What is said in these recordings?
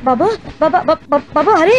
బాబు బాబు హరి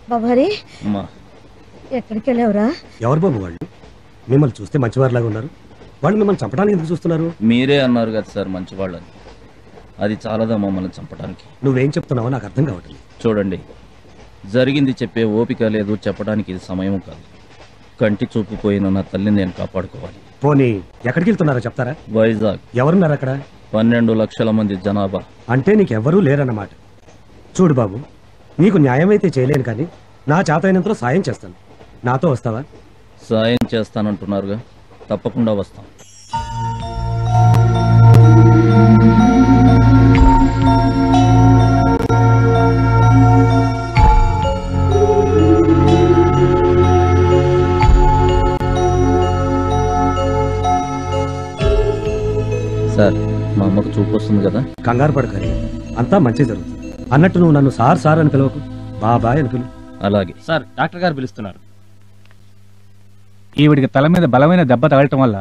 బాబు హరి ఎక్కడికి వెళ్ళావురా? ఎవరు బాబు వాళ్ళు? మిమ్మల్ని చూస్తే మంచివారిలాగా ఉన్నారు. వాళ్ళు మిమ్మల్ని చంపడానికి ఎందుకు చూస్తున్నారు? మీరే అన్నారు కదా సార్ మంచివాళ్ళని. అది చాలదా మమ్మల్ని చంపడానికి? నువ్వేం చెప్తున్నావో నాకు అర్థం కావట్లేదు. చూడండి, జరిగింది చెప్పే ఓపిక లేదు, చెప్పడానికి ఇది సమయం కాదు. కంటి చూపు పోయిన నా తల్లిని నేను కాపాడుకోవాలి. పోనీ ఎక్కడికి వెళ్తున్నారో చెప్తారా? వైజాగ్. ఎవరున్నారు అక్కడ? 12 లక్షల మంది జనాభా. అంటే నీకెవ్వరూ లేరన్నమాట. చూడు బాబు, నీకు న్యాయం అయితే చేయలేను, కానీ నా చేతైనంతలో సాయం చేస్తాను. నాతో వస్తావా? సాయం చేస్తానంటున్నారుగా, తప్పకుండా వస్తాం. సార్, మా అమ్మకు చూపు వస్తుంది కదా. కంగారు పడకరి, అంతా మంచి జరుగుతుంది. అన్నట్టు నువ్వు నన్ను సార్ సార్ అని పిలవకు, బాబాయ్ అని పిలువు. అలాగే సార్. డాక్టర్ గారు పిలుస్తున్నారు. ఈవిడికి తల మీద బలమైన దెబ్బ తగలటం వల్ల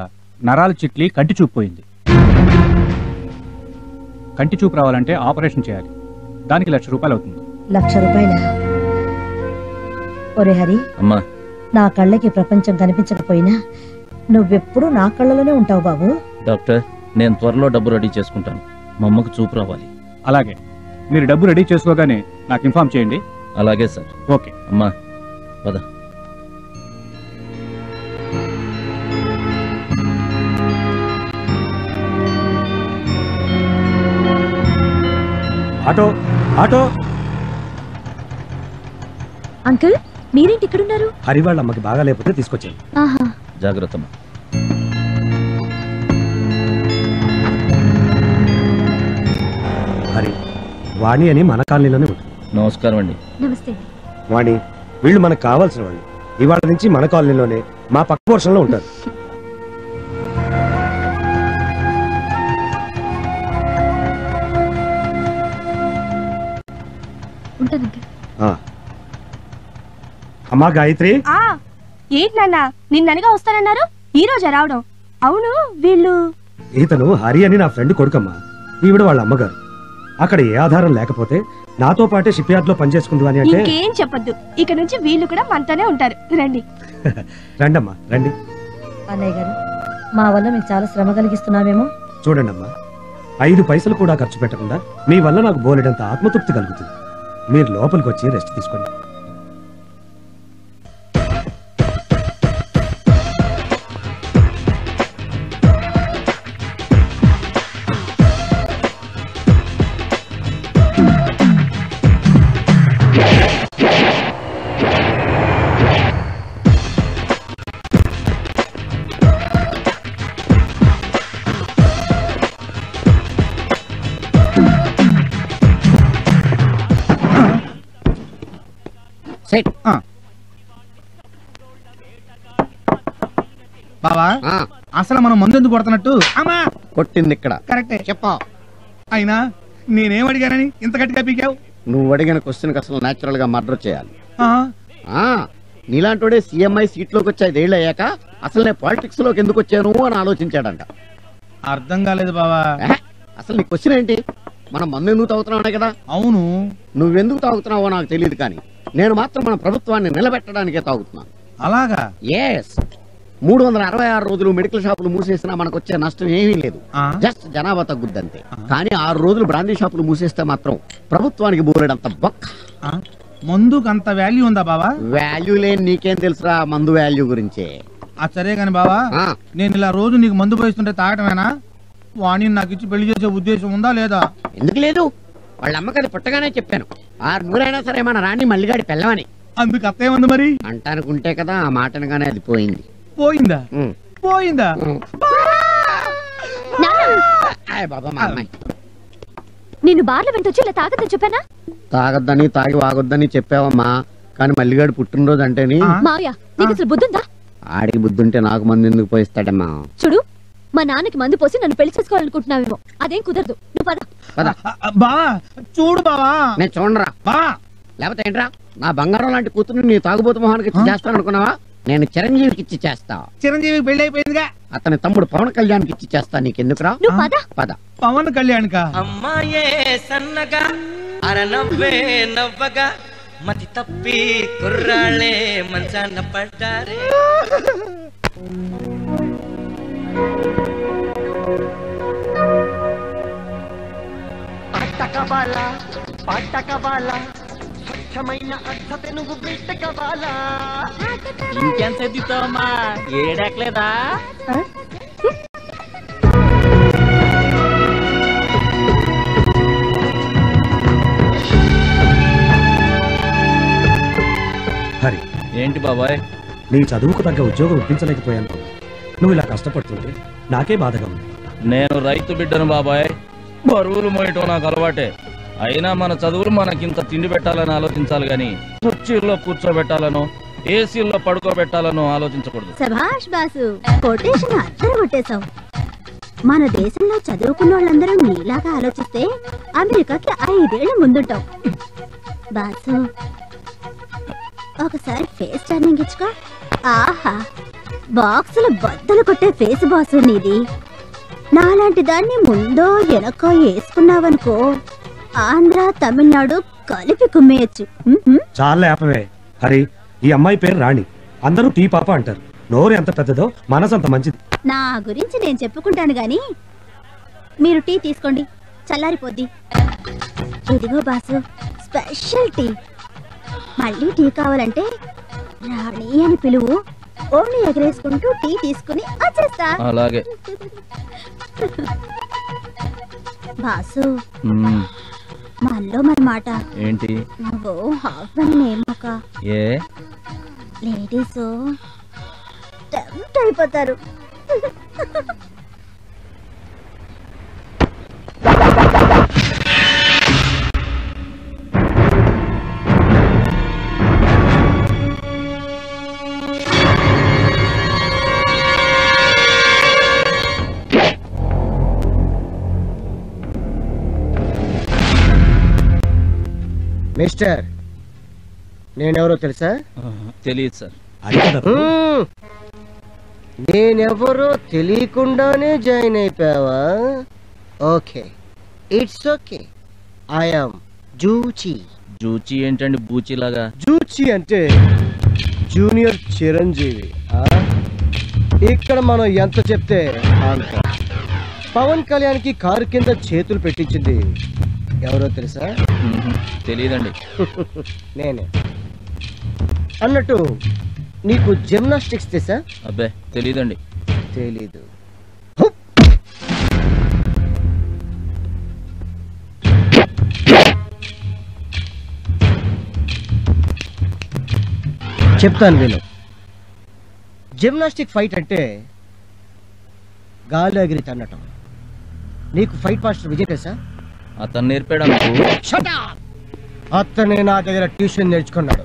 నరాలు చిట్లి కంటి చూపు పోయింది. కంటి చూపు రావాలంటే ఆపరేషన్ చేయాలి. దానికి 1,00,000 రూపాయలు అవుతుంది. 1,00,000 రూపాయలా? ఒరే హరి, అమ్మా, నా కళ్ళకి ప్రపంచం కనిపించకపోయినా నువ్వెప్పుడు నా కళ్ళలోనే ఉంటావు బాబు. డాక్టర్, నేను త్వరలో డబ్బు రెడీ చేసుకుంటాను. మా అమ్మకు చూపు రావాలి. అలాగే, మీరు డబ్బు రెడీ చేసుకోగానే నాకు ఇన్ఫార్మ్ చేయండి. అలాగే సార్. ఓకే అమ్మా, పద. Auto auto. అంకుల్, మీరేంటి ఇక్కడున్నారు? హరి వాళ్ళ అమ్మకి బాగా లేకపోతే తీసుకొచ్చాను. జాగ్రత్త. హరి, వాణి అని మన కాలనీలోనే ఉంటుంది. నమస్కారం అండి. నమస్తే. వాణి, వీళ్ళు మనకు కావాల్సిన వాళ్ళు. ఇవాళ నుంచి మన కాలనీలోనే మా పక్క పోర్షన్లో ఉంటారు. అమ్మా గాయత్రి, ఏంటి నాన్న నిన్ననగా వస్తానన్నారు, ఈ రోజే రావడం? అవును వీళ్ళు ఇతను హరి అని నా ఫ్రెండ్ కొడుకమ్మా, ఈవిడ వాళ్ళ అమ్మగారు. అక్కడ ఏ ఆధారం లేకపోతే నాతో పాటే షిప్ యార్డ్ లో పనిచేసుకుంటూ అని అంటే ఇంకేం చెప్పొద్దు, ఇక నుంచి వీళ్ళు కూడా మనతోనే ఉంటారు. రండి. రండమ్మా రండి. అన్నయ్య గారు, మా వల్ల మీకు చాలా శ్రమ కలిగిస్తున్నామేమో. చూడండమ్మా, 5 పైసలు కూడా ఖర్చు పెట్టకుండా మీ వల్ల నాకు బోలెడంత ఆత్మతృప్తి కలుగుతుంది. మీరు లోపలికి వచ్చి రెస్ట్ తీసుకోండి. బావా అసలు మనం మందు ఎందుకు కొడుతున్నట్టు? అమ్మా కొట్టింది ఇక్కడ. కరెక్టే చెప్పా. అయినా నేనేం అడిగానని ఇంత గట్టిగా పీకావు? నువ్వు అడిగిన క్వశ్చన్ అసలు నేచురల్ గా మర్డర్ చేయాలి. నీలాంటోడే సీఎంఐ సీట్లోకి వచ్చి 5 ఏళ్ళు అయ్యాక అసలు నేను పాలిటిక్స్ లోకి ఎందుకు వచ్చాను అని ఆలోచించాడంట. అర్థం కాలేదు బావా. అసలు నీ క్వశ్చన్ ఏంటి? మనం మందు ఎందుకు తాగుతున్నావు కదా? అవును. నువ్వెందుకు తాగుతున్నావో నాకు తెలియదు, కానీ నేను మాత్రం మన ప్రభుత్వాన్ని నిలబెట్టడానికే తాగుతున్నాను. అలాగా? ఎస్. 366 రోజులు మెడికల్ షాపులు మూసేసినా మనకు వచ్చే నష్టం ఏమీ లేదు. జస్ట్ జనాభా తగ్గుద్దంతే. కానీ 6 రోజులు బ్రాందీ షాపులు మూసేస్తే మాత్రం ప్రభుత్వానికి బోరెడంత బొక్క. మందుకు అంత వాల్యూ ఉందా బావా? వాల్యూ లేని నీకేం తెలుసురా మందు వాల్యూ గురించే. సరే గాని బావా, నేను ఇలా రోజు నీకు మందు పోయిస్తుంటే తాగటమేనా? వాణి నాకు ఇచ్చి పెళ్లి చేసే ఉద్దేశం ఉందా లేదా? ఎందుకు లేదు? వాళ్ళ అమ్మకి అది పుట్టగానే చెప్పాను, 6 అయినా సరే మన రాణి మల్లిగాడి పెళ్ళమని. అందుకు అత్తే ఉంది మరి అంటానుకుంటే కదా ఆ మాటనగానే అది పోయింది. పోయిందా? పోయిందా? బాబా మా అమ్మాయి నిన్ను బార్ల వెంటొచ్చి ఇలా తాగద్దని చెప్పానా? తాగొద్దని తాగి వాగొద్దని చెప్పావమ్మా, కానీ మల్లిగాడు పుట్టినరోజు అంటేని. మావయ్య నీకు అసలు బుద్ధుందా? ఆడికి బుద్ధుంటే నాకు మందు ఎందుకు పోయిస్తాడమ్మా? చూడు, మా నాన్నకి మందు పోసి నన్ను పెళ్లి చేసుకోవాలనుకుంటున్నావేమో, అదేం కుదరదు. నువ్వు పద. బావా చూడు బావా. నేను చూడరా బా, లేకపోతే ఏంట్రా నా బంగారం లాంటి కూతురు నీ తాగుబోతు మొహానికి ఇచ్చి చేస్తాను అనుకున్నావా? నేను చిరంజీవికి ఇచ్చి చేస్తా. చిరంజీవికి పెళ్లి అయిపోయిందిగా. అతని తమ్ముడు పవన్ కళ్యాణ్కి ఇచ్చి చేస్తా. నీకెందుకురా? పద. పవన్ కళ్యాణ్ కా? అమ్మాయే సన్నగా అరనవ్వే నవ్వగా మతి తప్పి కుర్రాళ్ళే మంచాన పడ్డారే. అట్టకబాలా పట్టకబాలా స్వచ్ఛమైన అర్థత నువ్వు బిట్టకబాలా. ఇంకెంత ఎత్తుతావమ్మా, ఏడెక్కలేదా? హరి, ఏంటి బాబాయ్? నీ చదువుకు తగ్గ ఉద్యోగం ఇప్పించలేకపోయాను. నువ్వు ఇలా కష్టపడుతుంటే నాకే బాధగా ఉంది. నేను రైతు బిడ్డను బాబాయ్, బరువులు మోయటం నాకు అలవాటే. అయినా మన చదువులు మనకింత తిండి పెట్టాలని ఆలోచించాలి గాని కుర్చీల్లో కూర్చోబెట్టాలనో ఏసీల్లో పడుకోబెట్టాలనో ఆలోచించకూడదు. సభాష్ బాసు, కొటేషన్ అర్థం కొట్టేశావు. మన దేశంలో చదువుకున్న వాళ్ళందరూ నీలాగా ఆలోచిస్తే అమెరికాకి 5 ఏళ్ల ముందుంటాం. బాసు ఒకసారి ఫేస్ టర్నింగ్ ఇచ్చుకో. ఆహా, బాక్సులు బద్దలు కొట్టే ఫేస్ బాసు నీది. నాలాంటి దాన్ని ముందో వెనకో వేసుకున్నావనుకో, ఆంధ్ర తమిళనాడు కలిపి కుమ్మేయచ్చు. చాలా ఆపవే హరి. ఈ అమ్మాయి పేరు రాణి, అందరూ టీ పాప అంటారు. నోరు ఎంత పెద్దదో మనసు అంత మంచిది. నా గురించి నేను చెప్పుకుంటాను గాని మీరు టీ తీసుకోండి, చల్లారిపోద్ది. ఇదిగో బాసు, స్పెషల్ టీ. మళ్ళీ టీ కావాలంటే రాణి అని పిలువు. ఓన్లీ ఎగరేసుకుంటూ టీ తీసుకుని వచ్చేస్తా. అలాగే బాసు, మనలో మన మాట ఏంటి? నువ్వు హస్బెండ్ నేమక ఏ లేడీస్ టెంప్ట్ అయిపోతారు. మిస్టర్, నేనెవరో తెలుసా? తెలియదు సార్. నేనెవరో తెలియకుండానే జాయిన్ అయిపోయావా? Okay, it's okay. I'm Juchi. Juchi ఏంటండి బూచిలాగా? జూచి అంటే జూనియర్ చిరంజీవి. ఇక్కడ మనం ఎంత చెప్తే అంత. పవన్ కళ్యాణ్కి కారు కింద చేతులు పెట్టించింది ఎవరో తెలుసా? తెలియదండి. నేనే. అన్నట్టు నీకు జిమ్నాస్టిక్స్ తెలుసా? అబ్బే తెలీదండి. తెలీదు. చెప్తాను విను. జిమ్నాస్టిక్ ఫైట్ అంటే గాలి ఎగిరి తన్నటం. నీకు ఫైట్ మాస్టర్ విజయ్ తెలుసా? అతను నేర్పాడు. అతనే నా దగ్గర ట్యూషన్ నేర్చుకున్నాడు.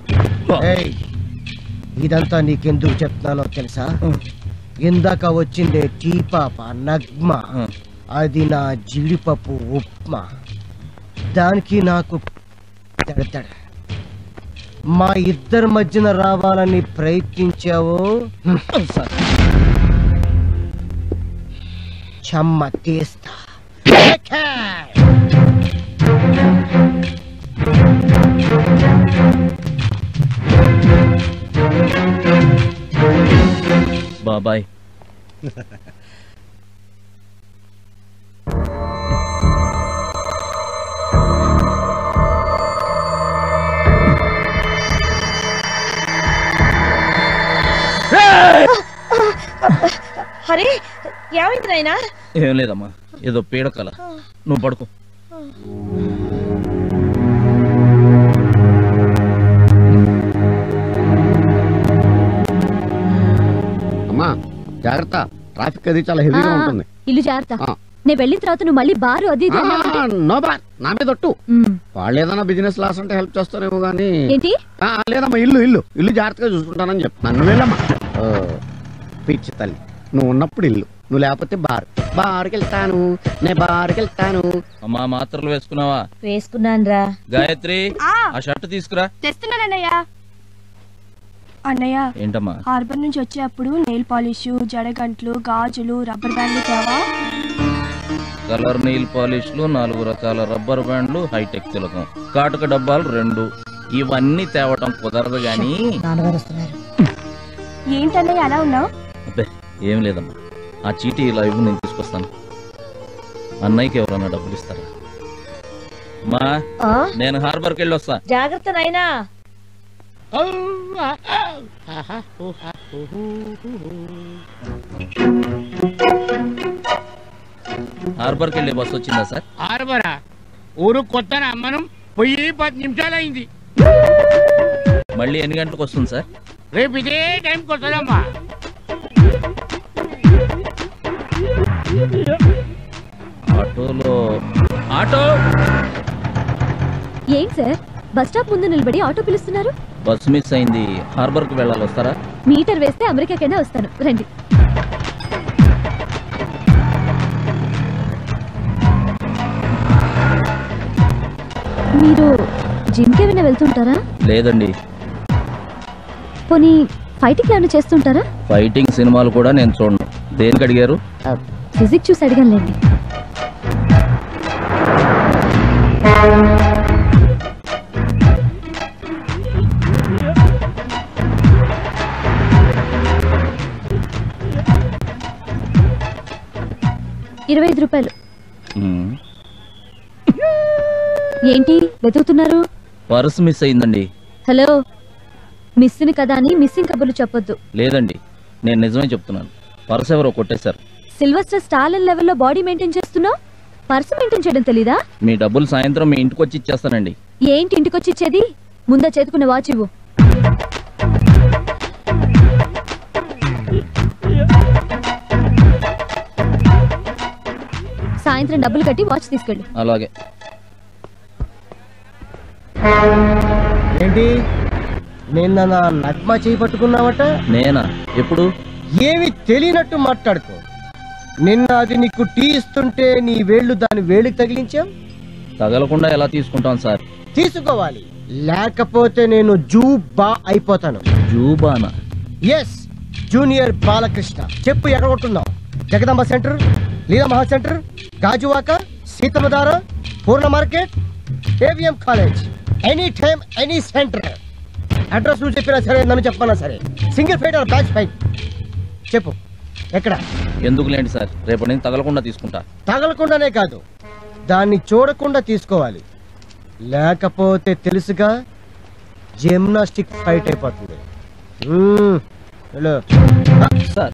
ఇదంతా నీకెందుకు చెప్తున్నానో తెలుసా? ఇందాక వచ్చిందే టీ పాప నగ్మ, అది నా జీడిపప్పు ఉప్మా. దానికి నాకు తడతడ. మా ఇద్దరి మధ్యన రావాలని ప్రయత్నించావు, చెమ్మ తీస్తా. బాబాయ్ హరి, ఏమైంది నాయనా? ఏం లేదమ్మా, ఏదో పీడకల. నువ్వు పడుకో. అమ్మా జాగ్రత్త, ట్రాఫిక్ అది చాలా హెవీగా ఉంటుంది. ఇల్లు జాగ్రత్త. నేను వెళ్ళిన తర్వాత నువ్వు మళ్ళీ బారు అది నో బార్, నా మీద ఒట్టు. వాళ్ళు ఏదైనా బిజినెస్ లాస్ అంటే హెల్ప్ చేస్తారేమో గానీ. ఏంటి? లేదమ్మా, ఇల్లు ఇల్లు ఇల్లు జాగ్రత్తగా చూసుకుంటానని చెప్పు. నన్ను వెళ్ళమ్మా. పిచ్చి తల్లి, నువ్వు ఉన్నప్పుడు ఇల్లు, నువ్వు లేకపోతే బార్. బార్కి వెళ్తాను, నేను బార్కి వెళ్తాను. అమ్మా మాత్రలు వేసుకున్నావా? వేసుకున్నాను రా. గాయత్రి, ఆ షర్ట్ తీసుకురా. తెస్తున్నానన్నయ్య. అన్నయ్య, ఏంటమ్మా? హార్బర్ నుంచి వచ్చేటప్పుడు నెయిల్ పాలిష్, జడగంట్లు, గాజులు, రబ్బర్ బ్యాండ్లు తేవా? కలర్ నెయిల్ పాలిష్లు, 4 రకాల రబ్బర్ బ్యాండ్లు, హైటెక్ తిలకం, కాటుక డబ్బాలు 2. ఇవన్నీ తేవటం కుదరదు గాని. ఏంటన్నయ్య అలా ఉన్నావు? అబ్బే ఏం లేదమ్మా, ఆ చీటీ ఇలా ఇవ్వు, నేను తీసుకొస్తాను. అన్నయ్యకి ఎవరన్నా డబ్బులు ఇస్తారా? అమ్మా నేను హార్బర్కి వెళ్ళి వస్తా. జాగ్రత్త నాయనా. హార్బర్కి వెళ్ళే బస్సు వచ్చిందా సార్? హార్బరా? ఊరు కొత్తనా? మనం పోయి 10 నిమిషాలు అయింది. మళ్ళీ ఎన్ని గంటలకు వస్తుంది సార్? రేపు ఇదే టైంకి వస్తుందమ్మా. ఆటోలో ఆటో. ఏంటి సార్, బస్ స్టాప్ ముందు నిలబడి ఆటో పిలుస్తున్నారు? బస్సు మిస్ అయింది, హార్బర్ కు వెళ్ళాలి, వస్తారా? మీటర్ వేస్తే అమెరికాకైనా వస్తాను, రండి. మీరు జిమ్కి ఏమైనా వెళ్తుంటారా? లేదండి. పోనీ ఫైటింగ్ ఏమైనా చేస్తుంటారా? ఫైటింగ్ సినిమాలు కూడా నేను చూడను. దేనికి అడిగారు? ఫిజిక్ చూసి అడిగానులేండి. ₹25. ఏంటి వెతుకుతున్నారు? పర్సు మిస్ అయిందండి. హలో, మిస్సింగ్ కదా అని మిస్సింగ్ కబుర్లు చెప్పొద్దు. లేదండి, నేను నిజమే చెప్తున్నాను. పర్సు ఎవరో కొట్టేశారు. సిల్వస్టర్ స్టాలిన్ లెవెల్లో బాడీ మెయింటైన్ చేస్తున్నావు, పర్సు మెయింటైన్ చేయడం తెలీదా? మీ డబ్బులు సాయంత్రం మీ ఇంటికి వచ్చి ఇచ్చేస్తానండి. ఏంటి ఇంటికి వచ్చి ఇచ్చేది? ముందా చేతుకున్న వాచ్ ఇవ్వు. సాయంత్రం డబ్బులు కట్టి వాచ్ తీసుకెళ్ళు. అలాగే. ఏంటి నిన్న నా నగ్మ చేయి పట్టుకున్నావట? నేనా? ఎప్పుడు? ఏమి తెలియనట్టు మాట్లాడుకో. నిన్న అది నీకు టీ ఇస్తుంటే నీ వేళ్లు దాని వేళ్ళకి తగిలించాం. తగలకుండా ఎలా తీసుకుంటాం సార్? తీసుకోవాలి, లేకపోతే నేను జూబా అయిపోతాను. జూబానా? Yes, junior Balakrishna. చెప్పు, ఎక్కడ కొట్టున్నావు? Jagadamba center, Leela Mahal center, Gajuwaka, Seethammadhara, Poorna market, AVM college, any time any center. Address నువ్వు చెప్పినా సరే, నన్ను చెప్పనా సరే. Single fight or batch fight? చెప్పు ఎక్కడ? ఎందుకు లేండి సార్, రేపటి నుంచి తగలకుండా తీసుకుంటా. తగలకుండానే కాదు, దాన్ని చూడకుండా తీసుకోవాలి. లేకపోతే తెలుసుగా, జిమ్నాస్టిక్ ఫైట్ అయిపోతుంది. సార్